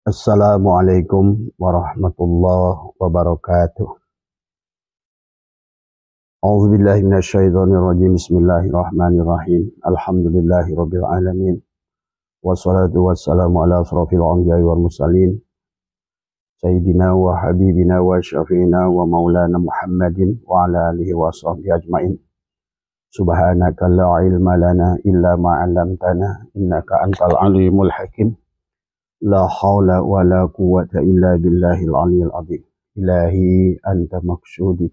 Assalamualaikum warahmatullahi wabarakatuh. A'udzubillahi minasyaitonirrajim. Bismillahirrahmanirrahim. Alhamdulillahirabbil alamin. Wassalatu wassalamu ala asrofil anbiya'i wal mursalin. Sayyidina wa habibina wa syafi'ina wa maulana Muhammadin wa ala alihi wa sahbihi ajmain. Subhanaka la ilma lana illa ma 'allamtana innaka antal alimul hakim. La haula wa la quwwata illa billahil aliyyil azim. Ilahi anta maksudi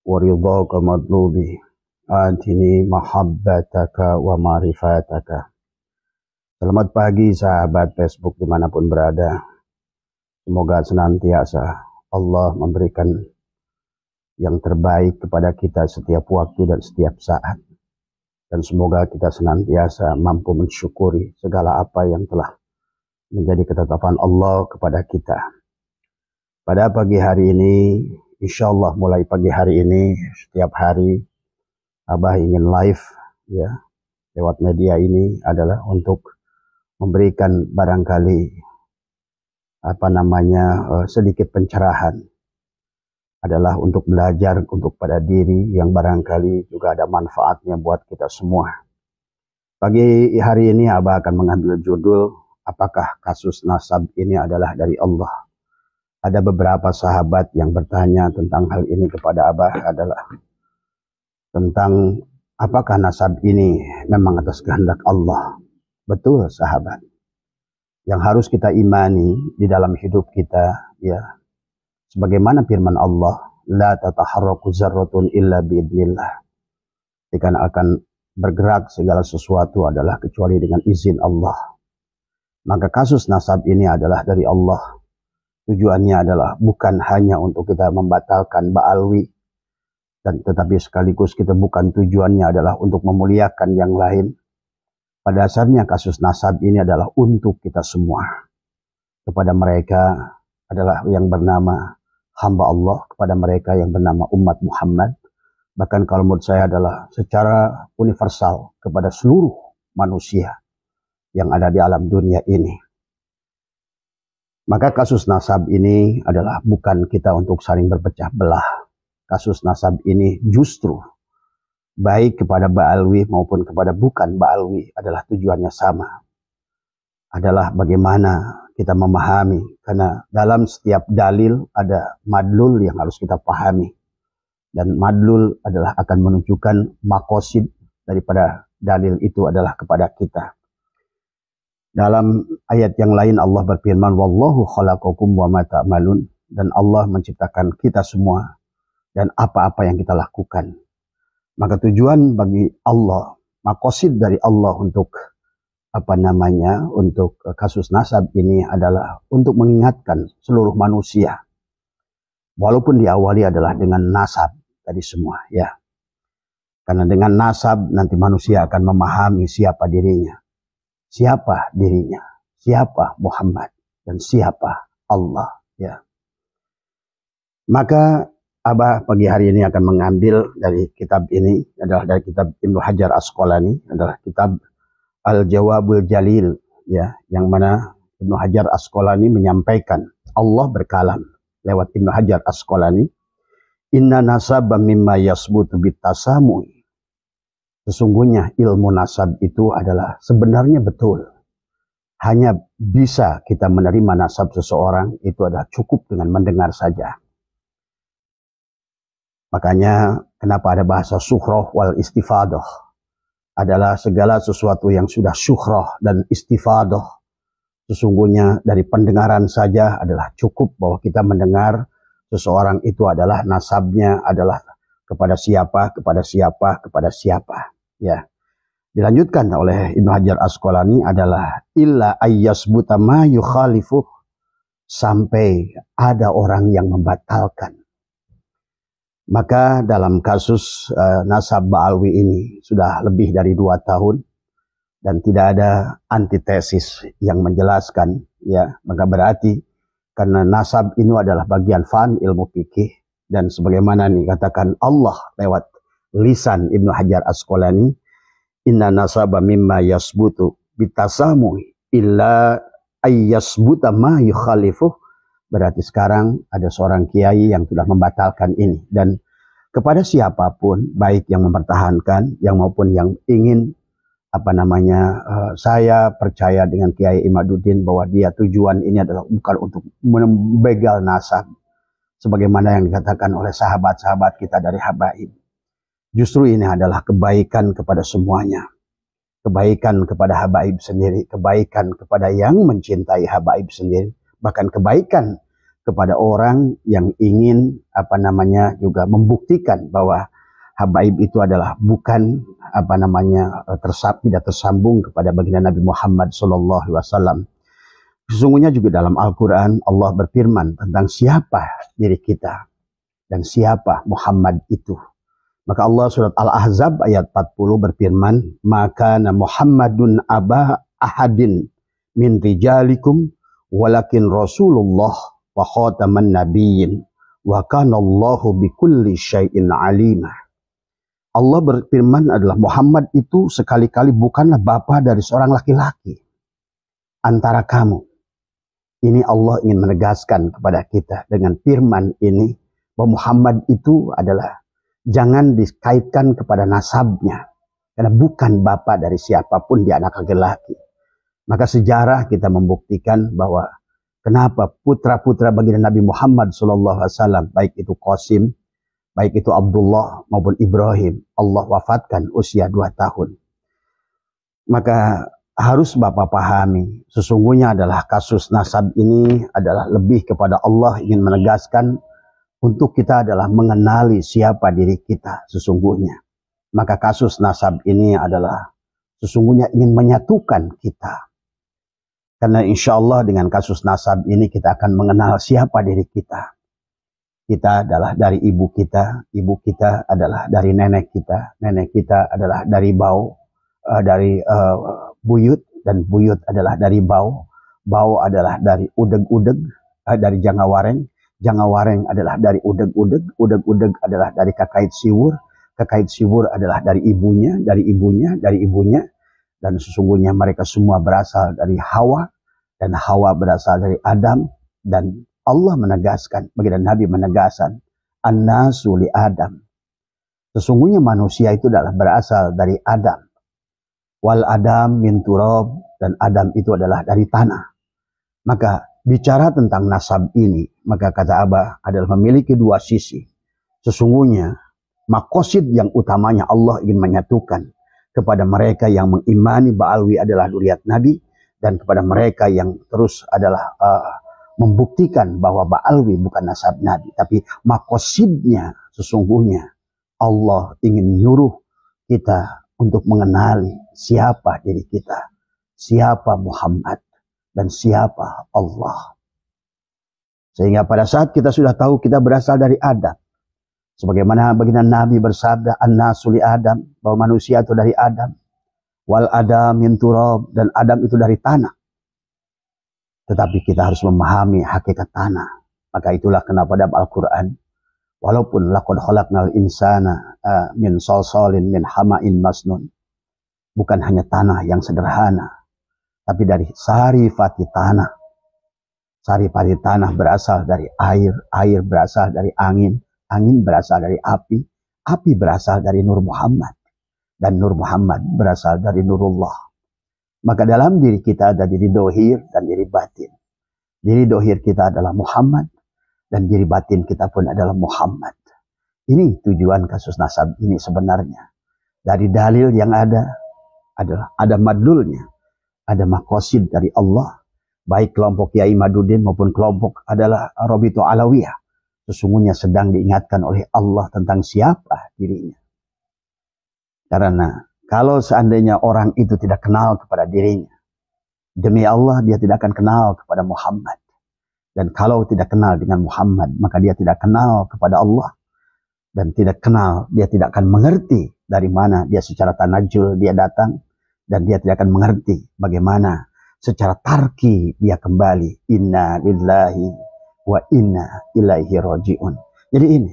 wa ridhaka madlubi. Atini mahabbataka wa ma'rifataka. Selamat pagi sahabat Facebook dimanapun berada. Semoga senantiasa Allah memberikan yang terbaik kepada kita setiap waktu dan setiap saat. Dan semoga kita senantiasa mampu mensyukuri segala apa yang telah menjadi ketetapan Allah kepada kita. Pada pagi hari ini, insya Allah mulai pagi hari ini, setiap hari Abah ingin live ya lewat media ini adalah untuk memberikan barangkali sedikit pencerahan, adalah untuk belajar untuk pada diri yang barangkali juga ada manfaatnya buat kita semua. Pagi hari ini Abah akan mengambil judul, apakah kasus nasab ini adalah dari Allah? Ada beberapa sahabat yang bertanya tentang hal ini kepada Abah, adalah tentang apakah nasab ini memang atas kehendak Allah. Betul sahabat. Yang harus kita imani di dalam hidup kita, ya, sebagaimana firman Allah, la tataharraku zarratun illa biidnillah. Jika akan bergerak segala sesuatu adalah kecuali dengan izin Allah. Maka kasus nasab ini adalah dari Allah. Tujuannya adalah bukan hanya untuk kita membatalkan ba'alwi, dan tetapi sekaligus kita bukan tujuannya adalah untuk memuliakan yang lain. Pada dasarnya kasus nasab ini adalah untuk kita semua. Kepada mereka adalah yang bernama hamba Allah, kepada mereka yang bernama umat Muhammad. Bahkan kalau menurut saya adalah secara universal kepada seluruh manusia yang ada di alam dunia ini. Maka kasus nasab ini adalah bukan kita untuk saling berpecah belah. Kasus nasab ini justru baik kepada ba'alwi maupun kepada bukan ba'alwi adalah tujuannya sama. Adalah bagaimana kita memahami, karena dalam setiap dalil ada madlul yang harus kita pahami. Dan madlul adalah akan menunjukkan makosid daripada dalil itu adalah kepada kita. Dalam ayat yang lain Allah berfirman, wallahu khalaqakum wa ma ta'malun, dan Allah menciptakan kita semua dan apa-apa yang kita lakukan. Maka tujuan bagi Allah, makosid dari Allah untuk untuk kasus nasab ini adalah untuk mengingatkan seluruh manusia. Walaupun diawali adalah dengan nasab tadi semua, ya. Karena dengan nasab nanti manusia akan memahami siapa dirinya. Siapa dirinya, siapa Muhammad, dan siapa Allah, ya. Maka Abah pagi hari ini akan mengambil dari kitab ini, adalah dari kitab Ibnu Hajar Asqalani, adalah kitab Al-Jawabul Jalil, ya, yang mana Ibnu Hajar Asqalani menyampaikan, Allah berkalam lewat Ibnu Hajar Asqalani, inna nasaba mimma yasbutu bitasamui. Sesungguhnya ilmu nasab itu adalah sebenarnya betul. Hanya bisa kita menerima nasab seseorang itu adalah cukup dengan mendengar saja. Makanya kenapa ada bahasa syuhroh wal istifadoh. Adalah segala sesuatu yang sudah syuhroh dan istifadoh. Sesungguhnya dari pendengaran saja adalah cukup bahwa kita mendengar seseorang itu adalah nasabnya adalah kepada siapa, kepada siapa, kepada siapa. Ya. Dilanjutkan oleh Ibnu Hajar Asqalani adalah illa ayyasbuta ma yukhalifuh, sampai ada orang yang membatalkan. Maka dalam kasus nasab ba'alwi ini sudah lebih dari 2 tahun dan tidak ada antitesis yang menjelaskan, ya. Maka berarti karena nasab ini adalah bagian fan ilmu fikih, dan sebagaimana dikatakan Allah lewat lisan Ibnu Hajar Asqalani, inna nasaba mimma yasbutu bitasamu illa ayyasbuta ma yukhalifuh, berarti sekarang ada seorang kiai yang sudah membatalkan ini. Dan kepada siapapun, baik yang mempertahankan yang maupun yang ingin saya percaya dengan Kiai Imaduddin bahwa dia tujuan ini adalah bukan untuk membegal nasab sebagaimana yang dikatakan oleh sahabat-sahabat kita dari habaib. Justru ini adalah kebaikan kepada semuanya. Kebaikan kepada habaib sendiri, kebaikan kepada yang mencintai habaib sendiri, bahkan kebaikan kepada orang yang ingin juga membuktikan bahwa habaib itu adalah bukan tidak tersambung kepada baginda Nabi Muhammad SAW. Sesungguhnya juga dalam Al-Quran Allah berfirman tentang siapa diri kita dan siapa Muhammad itu. Maka Allah surat Al-Ahzab ayat 40 berfirman, maka Muhammadun aba ahadin min rijalikum walakin Rasulullah wa khataman nabiyyin wa kana Allahu bikulli syai'in alimah. Allah berfirman adalah Muhammad itu sekali-kali bukanlah bapa dari seorang laki-laki antara kamu. Ini Allah ingin menegaskan kepada kita dengan firman ini bahwa Muhammad itu adalah jangan dikaitkan kepada nasabnya, karena bukan bapa dari siapapun di anak laki-laki. Maka sejarah kita membuktikan bahwa kenapa putra-putra baginda Nabi Muhammad SAW, baik itu Qasim, baik itu Abdullah maupun Ibrahim, Allah wafatkan usia 2 tahun. Maka harus Bapak pahami, sesungguhnya adalah kasus nasab ini adalah lebih kepada Allah ingin menegaskan untuk kita adalah mengenali siapa diri kita sesungguhnya. Maka kasus nasab ini adalah sesungguhnya ingin menyatukan kita. Karena insya Allah dengan kasus nasab ini kita akan mengenal siapa diri kita. Kita adalah dari ibu kita adalah dari nenek kita adalah dari buyut, dan buyut adalah dari bau adalah dari udeg-udeg, dari Jangawareng adalah dari udeg-udeg adalah dari kakait siwur adalah dari ibunya, dan sesungguhnya mereka semua berasal dari Hawa, dan Hawa berasal dari Adam, dan Allah menegaskan, baginda Nabi menegaskan, an-nasu li Adam. Sesungguhnya manusia itu adalah berasal dari Adam. Wal Adam min turab, dan Adam itu adalah dari tanah. Maka bicara tentang nasab ini, maka kata Abah adalah memiliki 2 sisi. Sesungguhnya makosid yang utamanya Allah ingin menyatukan kepada mereka yang mengimani Ba'alwi adalah dzurriyyat Nabi, dan kepada mereka yang terus adalah membuktikan bahwa Ba'alwi bukan nasab Nabi. Tapi makosidnya sesungguhnya Allah ingin nyuruh kita untuk mengenali siapa diri kita, siapa Muhammad, dan siapa Allah. Sehingga pada saat kita sudah tahu kita berasal dari Adam, sebagaimana baginda Nabi bersabda, an-nasu li Adam, bahwa manusia itu dari Adam, wal Adam min turab, dan Adam itu dari tanah. Tetapi kita harus memahami hakikat tanah. Maka itulah kenapa dalam Al-Quran, walaupun laqad khalaqnal insana min salsalin min hama'in masnun, bukan hanya tanah yang sederhana, tapi dari sarifati tanah. Sarifati tanah berasal dari air, air berasal dari angin, angin berasal dari api, api berasal dari Nur Muhammad, dan Nur Muhammad berasal dari Nurullah. Maka dalam diri kita ada diri dohir dan diri batin. Diri dohir kita adalah Muhammad, dan diri batin kita pun adalah Muhammad. Ini tujuan kasus nasab ini sebenarnya. Dari dalil yang adalah ada madlulnya, ada makosid dari Allah, baik kelompok Kiai Imaduddin maupun kelompok adalah Rabithah Alawiyah, sesungguhnya sedang diingatkan oleh Allah tentang siapa dirinya. Karena kalau seandainya orang itu tidak kenal kepada dirinya, demi Allah dia tidak akan kenal kepada Muhammad. Dan kalau tidak kenal dengan Muhammad, maka dia tidak kenal kepada Allah. Dan tidak kenal, dia tidak akan mengerti dari mana dia secara tanajul dia datang. Dan dia tidak akan mengerti bagaimana secara tarki dia kembali. Inna lillahi wa inna ilaihi raji'un. Jadi ini,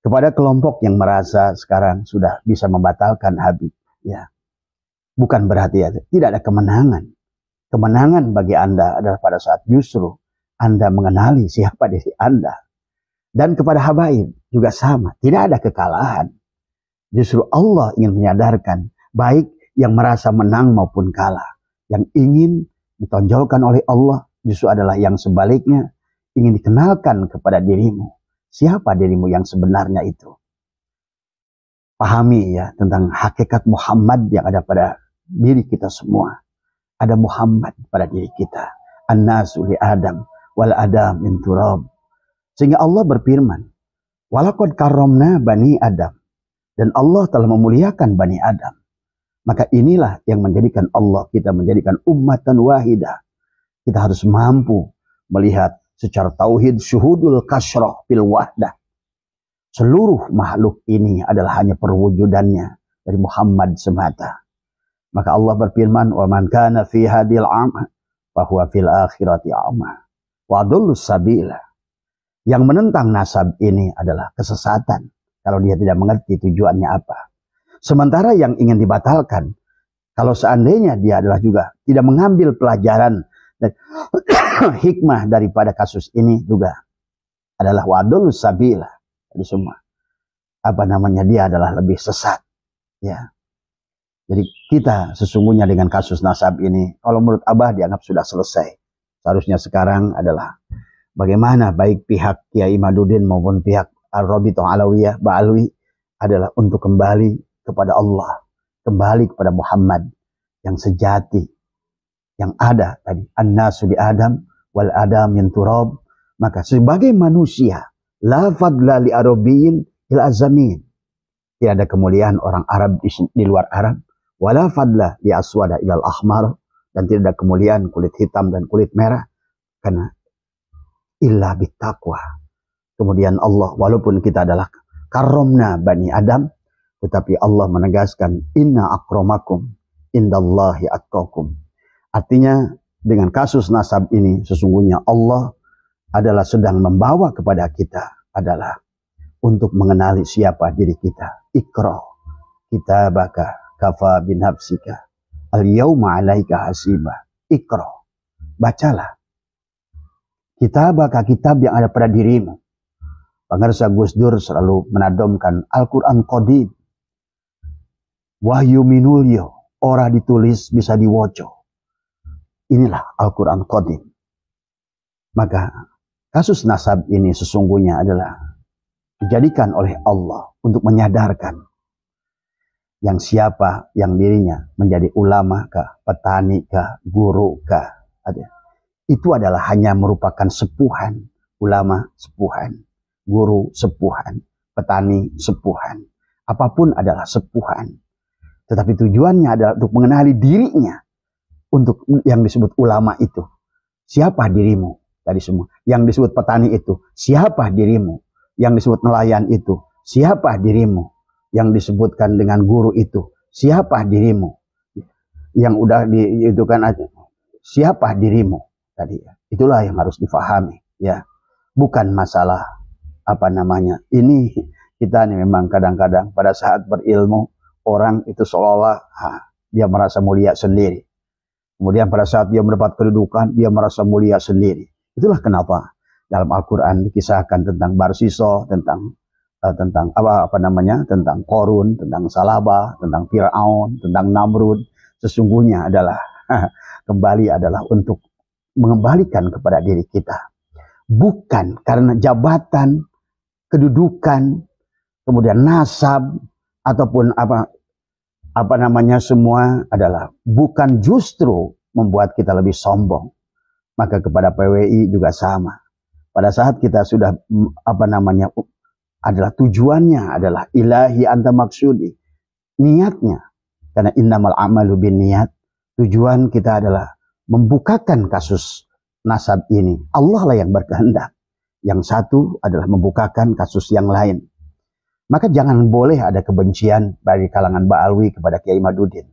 kepada kelompok yang merasa sekarang sudah bisa membatalkan Habib, ya, bukan berarti tidak ada kemenangan. Kemenangan bagi Anda adalah pada saat justru Anda mengenali siapa diri Anda. Dan kepada habaib juga sama, tidak ada kekalahan. Justru Allah ingin menyadarkan, baik yang merasa menang maupun kalah. Yang ingin ditonjolkan oleh Allah justru adalah yang sebaliknya, ingin dikenalkan kepada dirimu. Siapa dirimu yang sebenarnya itu? Pahami ya tentang hakikat Muhammad yang ada pada diri kita semua. Ada Muhammad pada diri kita. An-nasu li Adam wal Adam min turab. Sehingga Allah berfirman, walaqad karramna bani Adam. Dan Allah telah memuliakan bani Adam. Maka inilah yang menjadikan Allah kita menjadikan ummatan wahidah. Kita harus mampu melihat secara tauhid syuhudul kasroh fil wahdah. Seluruh makhluk ini adalah hanya perwujudannya dari Muhammad semata. Maka Allah berfirman, wa man kana fi hadil a'ma fa huwa fil akhirati a'ma wa adallus sabila. Yang menentang nasab ini adalah kesesatan kalau dia tidak mengerti tujuannya apa. Sementara yang ingin dibatalkan, kalau seandainya dia adalah juga tidak mengambil pelajaran dan hikmah daripada kasus ini juga adalah wa adallus sabila. Jadi semua dia adalah lebih sesat, ya. Jadi kita sesungguhnya dengan kasus nasab ini, kalau menurut Abah dianggap sudah selesai. Seharusnya sekarang adalah bagaimana baik pihak Kiai Imaduddin maupun pihak Ar-Rabithah Alawiyah, Ba'alwi adalah untuk kembali kepada Allah, kembali kepada Muhammad yang sejati, yang ada tadi. An-nasu li Adam wal Adam min turab. Maka sebagai manusia, la fadla li Arabiyyin il azamin. Tidak ada kemuliaan orang Arab di luar Arab. Wala fadla li aswada ilal ahmar. Dan tidak ada kemuliaan kulit hitam dan kulit merah. Karena illa bittaqwa. Kemudian Allah, walaupun kita adalah karomna bani Adam, tetapi Allah menegaskan inna akramakum indallahi atqakum. Artinya dengan kasus nasab ini sesungguhnya Allah adalah sedang membawa kepada kita adalah untuk mengenali siapa diri kita. Iqra kitabaka kafa binafsika al-yawma 'alaika hasiba. Iqra, bacalah kitabaka, kitab yang ada pada dirimu. Pangarsa Gus Dur selalu menadomkan Al-Quran Qadim. Wahyu minulyo, ora ditulis bisa diwoco. Inilah Al-Quran Qadim. Maka kasus nasab ini sesungguhnya adalah dijadikan oleh Allah untuk menyadarkan yang siapa yang dirinya menjadi ulama kah, petani kah, guru kah, itu adalah hanya merupakan sepuhan. Ulama sepuhan, guru sepuhan, petani sepuhan, apapun adalah sepuhan. Tetapi tujuannya adalah untuk mengenali dirinya. Untuk yang disebut ulama itu, siapa dirimu? Tadi semua. Yang disebut petani itu, siapa dirimu? Yang disebut nelayan itu, siapa dirimu? Yang disebutkan dengan guru itu, siapa dirimu? Yang udah itu kan aja, siapa dirimu? Tadi itulah yang harus difahami, ya. Bukan masalah ini kita nih memang kadang-kadang pada saat berilmu orang itu seolah-olah dia merasa mulia sendiri. Kemudian pada saat dia mendapat kedudukan dia merasa mulia sendiri. Itulah kenapa dalam Al-Quran dikisahkan tentang Barsiso, tentang tentang Korun, tentang Salabah, tentang Fir'aun, tentang Namrud. Sesungguhnya adalah kembali adalah untuk mengembalikan kepada diri kita. Bukan karena jabatan, kedudukan, kemudian nasab, ataupun semua adalah bukan justru membuat kita lebih sombong. Maka kepada PWI juga sama. Pada saat kita sudah adalah tujuannya adalah ilahi anta maksudi. Niatnya. Karena innamal amalu bin niat. Tujuan kita adalah membukakan kasus nasab ini. Allah lah yang berkehendak. Yang satu adalah membukakan kasus yang lain. Maka jangan boleh ada kebencian dari kalangan Ba'alwi kepada Kiai Imaduddin.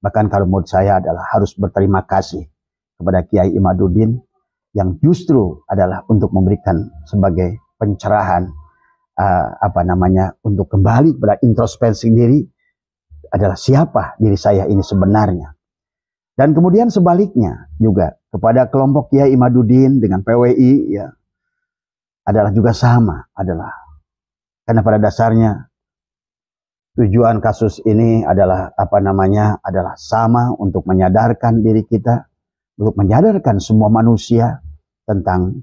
Bahkan kalau menurut saya adalah harus berterima kasih kepada Kiai Imaduddin yang justru adalah untuk memberikan sebagai pencerahan untuk kembali pada introspeksi diri adalah siapa diri saya ini sebenarnya. Dan kemudian sebaliknya juga kepada kelompok Kiai Imaduddin dengan PWI ya adalah juga sama, adalah karena pada dasarnya tujuan kasus ini adalah adalah sama untuk menyadarkan diri kita, untuk menyadarkan semua manusia tentang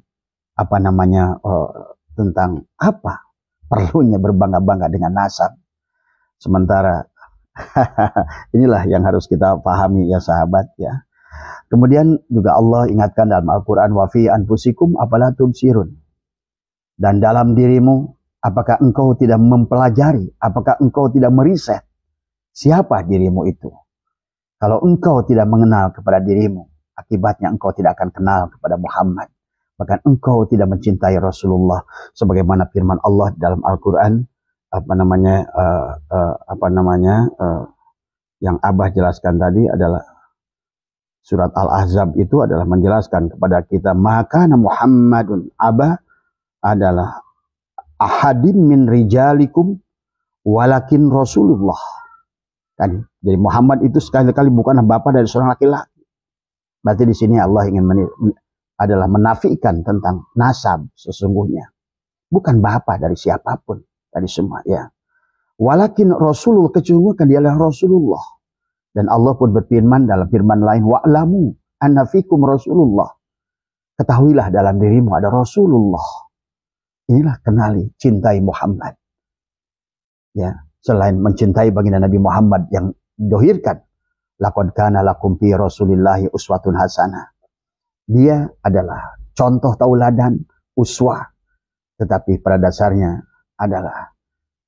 tentang apa perlunya berbangga-bangga dengan nasab. Sementara inilah yang harus kita pahami ya sahabat ya. Kemudian juga Allah ingatkan dalam Al-Quran, wa fi anfusikum afala tubsirun. Dan dalam dirimu, apakah engkau tidak mempelajari, apakah engkau tidak meriset siapa dirimu itu. Kalau engkau tidak mengenal kepada dirimu, akibatnya engkau tidak akan kenal kepada Muhammad. Bahkan engkau tidak mencintai Rasulullah. Sebagaimana firman Allah dalam Al-Quran, yang Abah jelaskan tadi adalah surat Al-Ahzab itu adalah menjelaskan kepada kita, maka Muhammadun Abah adalah ahadim min rijalikum walakin Rasulullah. Tadi, jadi Muhammad itu sekali-kali bukanlah bapak dari seorang laki-laki. Berarti di sini Allah ingin adalah menafikan tentang nasab sesungguhnya. Bukan bapak dari siapapun, dari semua ya. Walakin Rasulullah, kecungguhkan dia adalah Rasulullah. Dan Allah pun berfirman dalam firman lain, wa'lamu anna fikum Rasulullah. Ketahuilah dalam dirimu ada Rasulullah. Inilah kenali, cintai Muhammad. Ya, selain mencintai baginda Nabi Muhammad yang dohirkan, laqad kana lakum fi Rasulillahi uswatun hasanah. Dia adalah contoh tauladan, uswah. Tetapi pada dasarnya adalah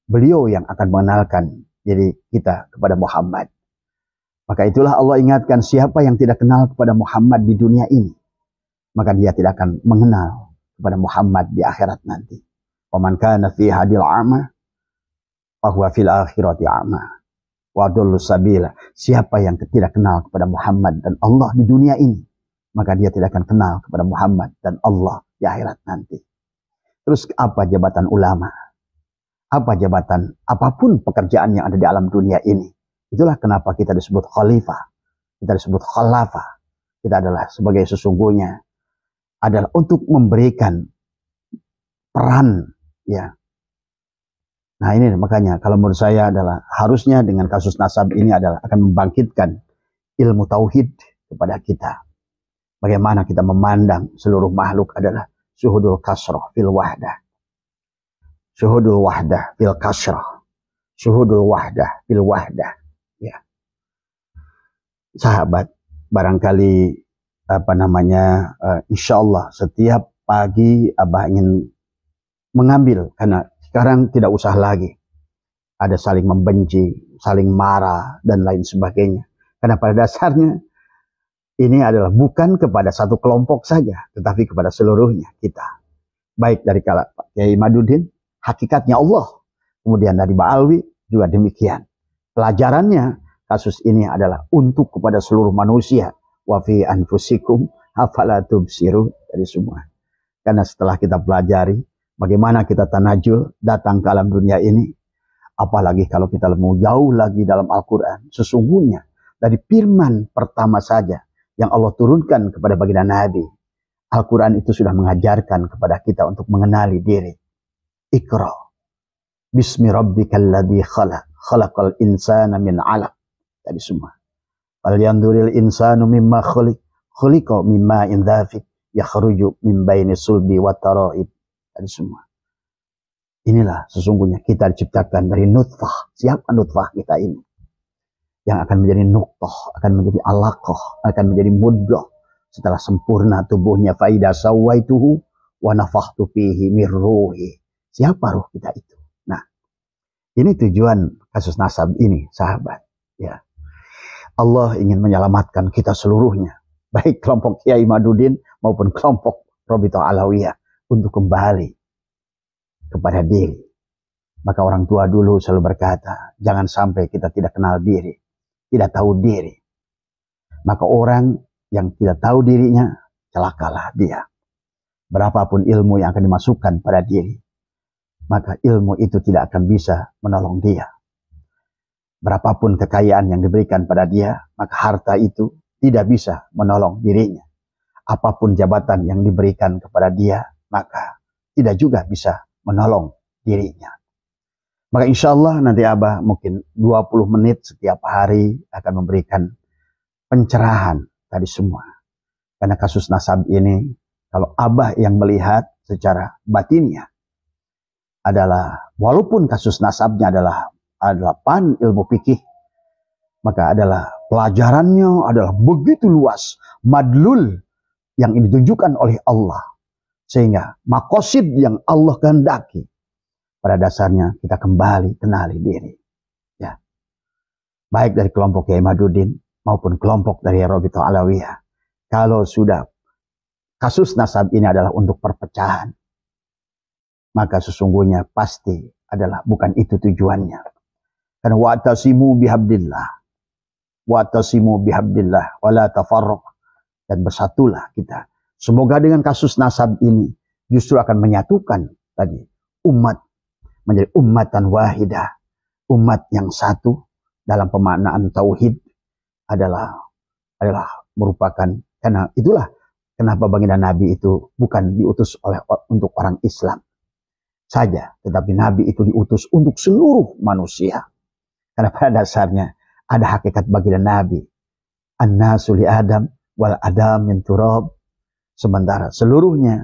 beliau yang akan mengenalkan diri kita kepada Muhammad. Maka itulah Allah ingatkan, siapa yang tidak kenal kepada Muhammad di dunia ini, maka dia tidak akan mengenal kepada Muhammad di akhirat nanti. Wa man kana fi hadil a'ma fa huwa fil akhirati a'ma wa adallu sabila. Siapa yang tidak kenal kepada Muhammad dan Allah di dunia ini, maka dia tidak akan kenal kepada Muhammad dan Allah di akhirat nanti. Terus apa jabatan ulama? Apa jabatan, apapun pekerjaan yang ada di alam dunia ini. Itulah kenapa kita disebut khalifah, kita disebut khalafah. Kita adalah sebagai sesungguhnya adalah untuk memberikan peran ya. Nah ini makanya kalau menurut saya adalah harusnya dengan kasus nasab ini adalah akan membangkitkan ilmu tauhid kepada kita. Bagaimana kita memandang seluruh makhluk adalah syuhudul kasrah fil wahdah. Syuhudul wahdah fil kasrah. Syuhudul wahdah fil wahdah. Ya. Sahabat, barangkali insya Allah setiap pagi Abah ingin mengambil, karena sekarang tidak usah lagi ada saling membenci, saling marah dan lain sebagainya. Karena pada dasarnya ini adalah bukan kepada satu kelompok saja, tetapi kepada seluruhnya kita. Baik dari Pak Kiai Imaduddin, hakikatnya Allah. Kemudian dari Ba'alwi juga demikian. Pelajarannya, kasus ini adalah untuk kepada seluruh manusia. Wa fi anfusikum afala tubsirun, dari semua. Karena setelah kita pelajari bagaimana kita tanajul datang ke alam dunia ini, apalagi kalau kita mau jauh lagi dalam Al-Quran, sesungguhnya dari firman pertama saja yang Allah turunkan kepada baginda Nabi, Al-Quran itu sudah mengajarkan kepada kita untuk mengenali diri. Iqra bismi rabbikal ladzi khalaq, khalaqal insana min 'alaq. Tadi semua. Fal yanzuril insanu mimma khuliqa mimma in dhafiq yakhruju min baini sulbi wa tara'ib. Tadi semua. Inilah sesungguhnya kita diciptakan dari nutfah. Siapa nutfah kita ini? Yang akan menjadi nuqtah, akan menjadi alaqah, akan menjadi mudghah. Setelah sempurna tubuhnya, faida sawaituhu wa nafakhtu fihi mir ruhi. Siapa ruh kita itu? Nah, ini tujuan kasus nasab ini, sahabat. Ya, Allah ingin menyelamatkan kita seluruhnya, baik kelompok Kiai Imaduddin maupun kelompok Robitoh Alawiyah, untuk kembali kepada diri. Maka orang tua dulu selalu berkata, jangan sampai kita tidak kenal diri, tidak tahu diri. Maka orang yang tidak tahu dirinya, celakalah dia. Berapapun ilmu yang akan dimasukkan pada diri, maka ilmu itu tidak akan bisa menolong dia. Berapapun kekayaan yang diberikan pada dia, maka harta itu tidak bisa menolong dirinya. Apapun jabatan yang diberikan kepada dia, maka tidak juga bisa menolong dirinya. Maka insya Allah nanti Abah mungkin 20 menit setiap hari akan memberikan pencerahan tadi semua. Karena kasus nasab ini, kalau Abah yang melihat secara batinnya, adalah walaupun kasus nasabnya adalah pan ilmu fikih, maka adalah pelajarannya adalah begitu luas, madlul yang ditunjukkan oleh Allah. Sehingga makosid yang Allah kehendaki, pada dasarnya kita kembali kenali diri. Ya. Baik dari kelompok Kiai Madudin maupun kelompok dari Rabithah Alawiyah. Kalau sudah kasus nasab ini adalah untuk perpecahan, maka sesungguhnya pasti adalah bukan itu tujuannya. Karena wa'tasimu bihabdillah. Wa'tasimu bihabdillah. Wa la tafarruq. Dan bersatulah kita. Semoga dengan kasus nasab ini justru akan menyatukan tadi umat menjadi ummatan wahidah, umat yang satu dalam pemaknaan tauhid adalah merupakan, karena itulah kenapa baginda Nabi itu bukan diutus untuk orang Islam saja, tetapi Nabi itu diutus untuk seluruh manusia. Karena pada dasarnya ada hakikat baginda Nabi, an-nasu li Adam wal Adam min turab. Sementara seluruhnya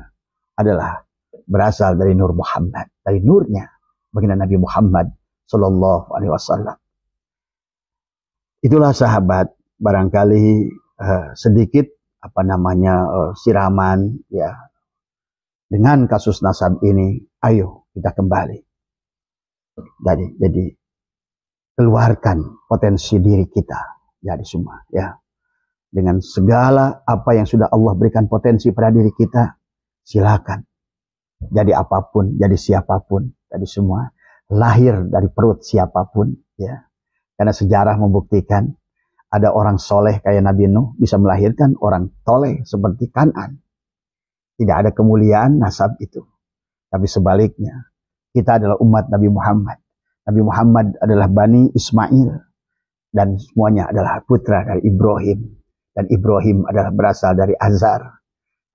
adalah berasal dari Nur Muhammad, dari nurnya baginda Nabi Muhammad Sallallahu Alaihi Wasallam. Itulah sahabat, barangkali sedikit siraman ya dengan kasus nasab ini. Ayo kita kembali. Jadi keluarkan potensi diri kita, jadi semua ya. Dengan segala apa yang sudah Allah berikan potensi pada diri kita, silakan. Jadi apapun, jadi siapapun, jadi semua lahir dari perut siapapun, ya. Karena sejarah membuktikan ada orang soleh kayak Nabi Nuh bisa melahirkan orang toleh seperti Kan'an. Tidak ada kemuliaan nasab itu. Tapi sebaliknya, kita adalah umat Nabi Muhammad. Nabi Muhammad adalah Bani Ismail dan semuanya adalah putra dari Ibrahim. Dan Ibrahim adalah berasal dari Azar.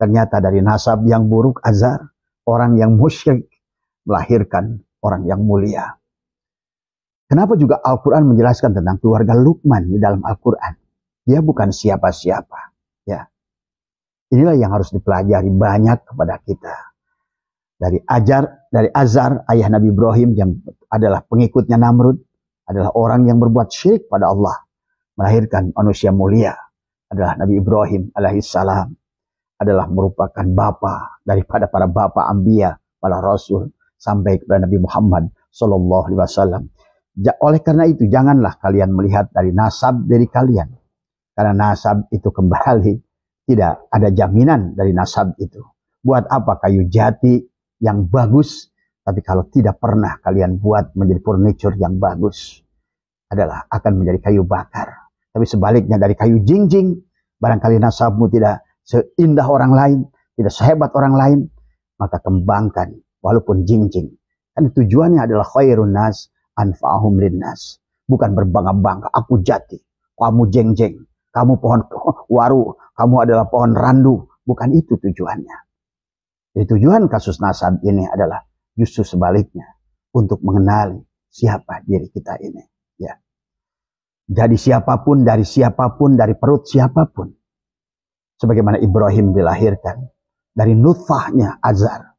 Ternyata dari nasab yang buruk Azar, orang yang musyrik melahirkan orang yang mulia. Kenapa juga Al-Quran menjelaskan tentang keluarga Luqman di dalam Al-Quran? Dia bukan siapa-siapa. Ya. Inilah yang harus dipelajari banyak kepada kita. Dari Azar, ayah Nabi Ibrahim yang adalah pengikutnya Namrud, adalah orang yang berbuat syirik pada Allah, melahirkan manusia mulia. Adalah Nabi Ibrahim alaihissalam, adalah merupakan bapa daripada para bapa Anbiya, para Rasul, sampai kepada Nabi Muhammad Sallallahu Alaihi Wasallam. Oleh karena itu, janganlah kalian melihat dari nasab dari kalian. Karena nasab itu kembali, tidak ada jaminan dari nasab itu. Buat apa kayu jati yang bagus, tapi kalau tidak pernah kalian buat menjadi furniture yang bagus, adalah akan menjadi kayu bakar. Tapi sebaliknya dari kayu jinjing, barangkali nasabmu tidak seindah orang lain, tidak sehebat orang lain, maka kembangkan walaupun jinjing. Kan tujuannya adalah khairun nas anfa'ahum linnas. Bukan berbangga-bangga, aku jati, kamu jeng-jeng, kamu pohon waru, kamu adalah pohon randu. Bukan itu tujuannya. Jadi tujuan kasus nasab ini adalah justru sebaliknya, untuk mengenali siapa diri kita ini. Ya. Jadi siapapun, dari perut siapapun. Sebagaimana Ibrahim dilahirkan dari nutfahnya Azar,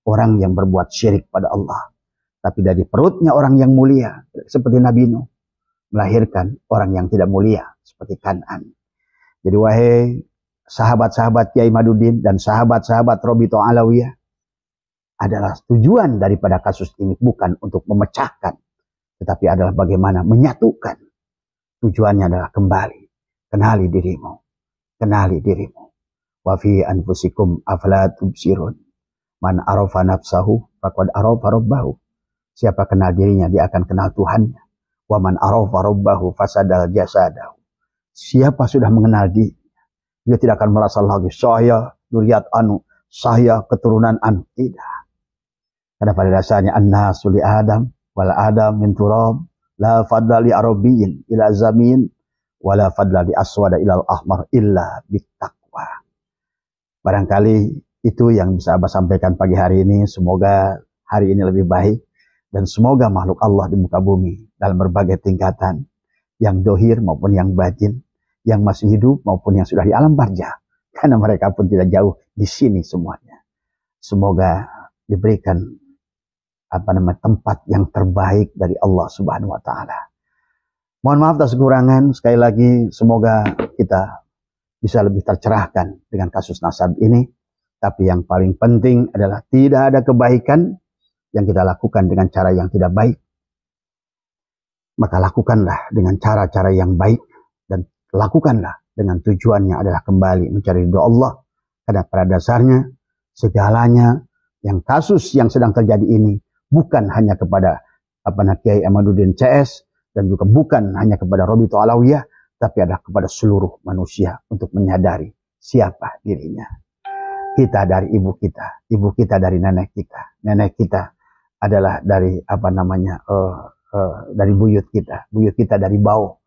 orang yang berbuat syirik pada Allah. Tapi dari perutnya orang yang mulia, seperti Nabi Nuh, melahirkan orang yang tidak mulia, seperti Kan'an. Jadi wahai sahabat-sahabat Kiai Madudin dan sahabat-sahabat Rabithah Alawiyah, adalah tujuan daripada kasus ini bukan untuk memecahkan, tetapi adalah bagaimana menyatukan. Tujuannya adalah kembali, kenali dirimu, kenali dirimu. Wa fi anfusikum afala tubsirun. Man arafa nafsahu faqad arafa rabbahu. Siapa kenal dirinya, dia akan kenal Tuhannya. Wa man arafa rabbahu fasadal jasadahu. Siapa sudah mengenal dirinya, dia tidak akan merasa lagi saya dzurriyyat anu, saya keturunan anu. Tidak. Karena pada dasarnya an-nasu li Adam wal Adam min turab. La fadla li arabiyyin ila zamin wala fadla li aswada ilal ahmar illa bittaqwa. Barangkali itu yang bisa Abah sampaikan pagi hari ini. Semoga hari ini lebih baik dan semoga makhluk Allah di muka bumi dalam berbagai tingkatan, yang dohir maupun yang batin, yang masih hidup maupun yang sudah di alam barzah, karena mereka pun tidak jauh di sini semuanya. Semoga diberikan tempat yang terbaik dari Allah Subhanahu wa taala. Mohon maaf atas kekurangan. Sekali lagi semoga kita bisa lebih tercerahkan dengan kasus nasab ini. Tapi yang paling penting adalah tidak ada kebaikan yang kita lakukan dengan cara yang tidak baik. Maka lakukanlah dengan cara-cara yang baik dan lakukanlah dengan tujuannya adalah kembali mencari ridho Allah. Karena pada dasarnya segalanya yang kasus yang sedang terjadi ini bukan hanya kepada Kiai Ahmaduddin CS dan juga bukan hanya kepada Robito Alawiyah, tapi ada kepada seluruh manusia untuk menyadari siapa dirinya. Kita dari ibu kita dari nenek kita adalah dari dari buyut kita dari bau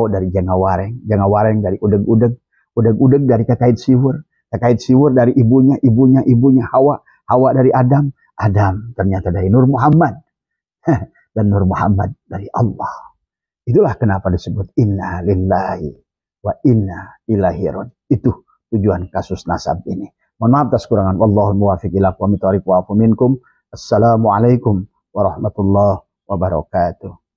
dari Jangawareng dari udeg dari Kekait Siwur dari ibunya Hawa dari Adam ternyata dari Nur Muhammad dan Nur Muhammad dari Allah. Itulah kenapa disebut inna lillahi wa inna ilaihi raji'un. Itu tujuan kasus nasab ini. Mohon maaf atas kurangan. Wallahul muwaffiq ila aqwamit thoriq wa afu minkum. Assalamualaikum warahmatullahi wabarakatuh.